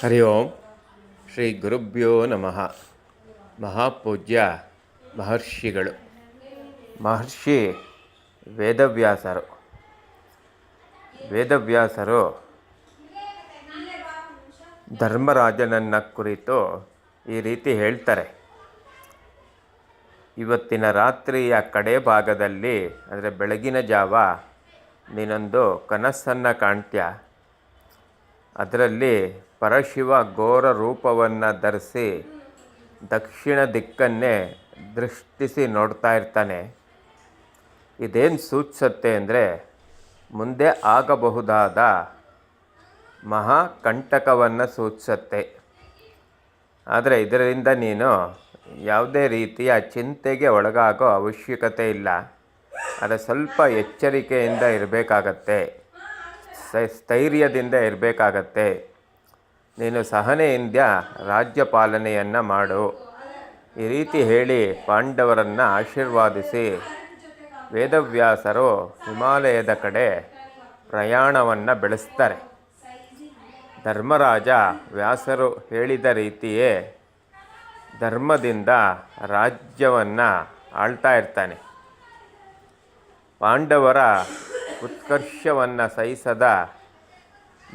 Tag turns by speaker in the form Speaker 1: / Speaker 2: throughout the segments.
Speaker 1: ಹರಿ ಓಂ ಶ್ರೀ ಗುರುಭ್ಯೋ ನಮಃ. ಮಹಾಪೂಜ್ಯ ಮಹರ್ಷಿಗಳು. ಮಹರ್ಷಿ ವೇದವ್ಯಾಸರು. ವೇದವ್ಯಾಸರು ಧರ್ಮರಾಜನನ್ನು ಕುರಿತು ಈ ರೀತಿ ಹೇಳ್ತಾರೆ. ಇವತ್ತಿನ ರಾತ್ರಿಯ ಕಡೆ ಭಾಗದಲ್ಲಿ, ಅಂದರೆ ಬೆಳಗಿನ ಜಾವ, ನೀನೊಂದು ಕನಸನ್ನು ಕಾಣ್ತೀಯ. ಅದರಲ್ಲಿ ಪರಶಿವ ಘೋರ ರೂಪವನ್ನು ಧರಿಸಿ ದಕ್ಷಿಣ ದಿಕ್ಕನ್ನೇ ದೃಷ್ಟಿಸಿ ನೋಡ್ತಾ ಇರ್ತಾನೆ. ಇದೇನು ಸೂಚಿಸುತ್ತೆ ಅಂದರೆ ಮುಂದೆ ಆಗಬಹುದಾದ ಮಹಾಕಂಟಕವನ್ನು ಸೂಚಿಸುತ್ತೆ. ಆದರೆ ಇದರಿಂದ ನೀನು ಯಾವುದೇ ರೀತಿಯ ಚಿಂತೆಗೆ ಒಳಗಾಗೋ ಅವಶ್ಯಕತೆ ಇಲ್ಲ. ಆದರೆ ಸ್ವಲ್ಪ ಎಚ್ಚರಿಕೆಯಿಂದ ಇರಬೇಕಾಗತ್ತೆ, ಸ್ಥೈರ್ಯದಿಂದ ಇರಬೇಕಾಗತ್ತೆ. ನೀನು ಸಹನೆಯಿಂದ ರಾಜ್ಯ ಪಾಲನೆಯನ್ನು ಮಾಡು. ಈ ರೀತಿ ಹೇಳಿ ಪಾಂಡವರನ್ನು ಆಶೀರ್ವಾದಿಸಿ ವೇದವ್ಯಾಸರು ಹಿಮಾಲಯದ ಕಡೆ ಪ್ರಯಾಣವನ್ನು ಬೆಳೆಸ್ತಾರೆ. ಧರ್ಮರಾಜ ವ್ಯಾಸರು ಹೇಳಿದ ರೀತಿಯೇ ಧರ್ಮದಿಂದ ರಾಜ್ಯವನ್ನು ಆಳ್ತಾ ಇರ್ತಾನೆ. ಪಾಂಡವರ ಉತ್ಕರ್ಷವನ್ನು ಸಹಿಸದ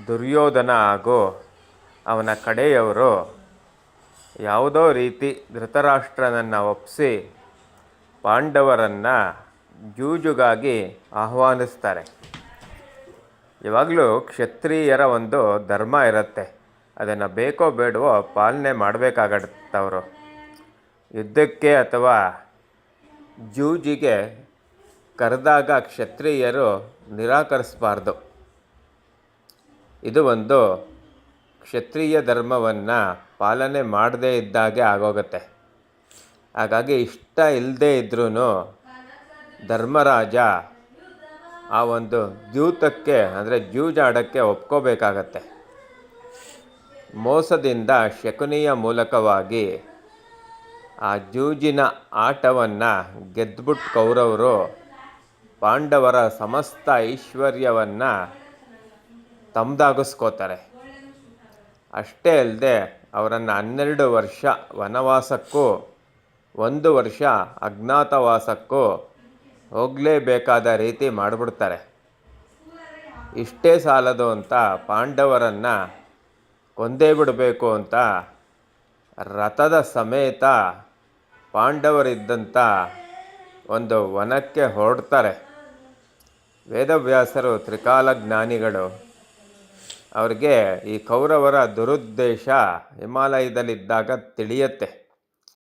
Speaker 1: ದುರ್ಯೋಧನ ಹಾಗೂ ಅವನ ಕಡೆಯವರು ಯಾವುದೋ ರೀತಿ ಧೃತರಾಷ್ಟ್ರನನ್ನು ಒಪ್ಪಿಸಿ ಪಾಂಡವರನ್ನು ಜೂಜುಗಾಗಿ ಆಹ್ವಾನಿಸ್ತಾರೆ. ಯಾವಾಗಲೂ ಕ್ಷತ್ರಿಯರ ಒಂದು ಧರ್ಮ ಇರುತ್ತೆ, ಅದನ್ನು ಬೇಕೋ ಬೇಡವೋ ಪಾಲನೆ ಮಾಡಬೇಕಾಗತ್ತವರು. ಯುದ್ಧಕ್ಕೆ ಅಥವಾ ಜೂಜಿಗೆ ಕರೆದಾಗ ಕ್ಷತ್ರಿಯರು ನಿರಾಕರಿಸಬಾರ್ದು. ಇದು ಒಂದು ಕ್ಷತ್ರಿಯ ಧರ್ಮವನ್ನು ಪಾಲನೆ ಮಾಡದೇ ಇದ್ದಾಗೆ ಆಗೋಗುತ್ತೆ. ಹಾಗಾಗಿ ಇಷ್ಟ ಇಲ್ಲದೇ ಇದ್ರೂ ಧರ್ಮರಾಜ ಆ ಒಂದು ದ್ಯೂತಕ್ಕೆ, ಅಂದರೆ ಜೂಜಾಡೋಕ್ಕೆ ಒಪ್ಕೋಬೇಕಾಗತ್ತೆ. ಮೋಸದಿಂದ ಶಕುನಿಯ ಮೂಲಕವಾಗಿ ಆ ಜೂಜಿನ ಆಟವನ್ನು ಗೆದ್ದುಬಿಟ್ಟು ಕೌರವರು ಪಾಂಡವರ ಸಮಸ್ತ ಐಶ್ವರ್ಯವನ್ನು ತಮ್ಮದಾಗಿಸ್ಕೋತಾರೆ. ಅಷ್ಟೇ ಅಲ್ಲದೆ ಅವರನ್ನು 12 ವರ್ಷ ವನವಾಸಕ್ಕೂ 1 ವರ್ಷ ಅಜ್ಞಾತವಾಸಕ್ಕೂ ಹೋಗಲೇಬೇಕಾದ ರೀತಿ ಮಾಡಿಬಿಡ್ತಾರೆ. ಇಷ್ಟೇ ಸಾಲದು ಅಂತ ಪಾಂಡವರನ್ನು ಕೊಂದೇ ಬಿಡಬೇಕು ಅಂತ ರಥದ ಸಮೇತ ಪಾಂಡವರಿದ್ದಂಥ ಒಂದು ವನಕ್ಕೆ ಹೊರಡ್ತಾರೆ. ವೇದವ್ಯಾಸರು ತ್ರಿಕಾಲ ಜ್ಞಾನಿಗಳು. ಅವ್ರಿಗೆ ಈ ಕೌರವರ ದುರುದ್ದೇಶ ಹಿಮಾಲಯದಲ್ಲಿದ್ದಾಗ ತಿಳಿಯುತ್ತೆ.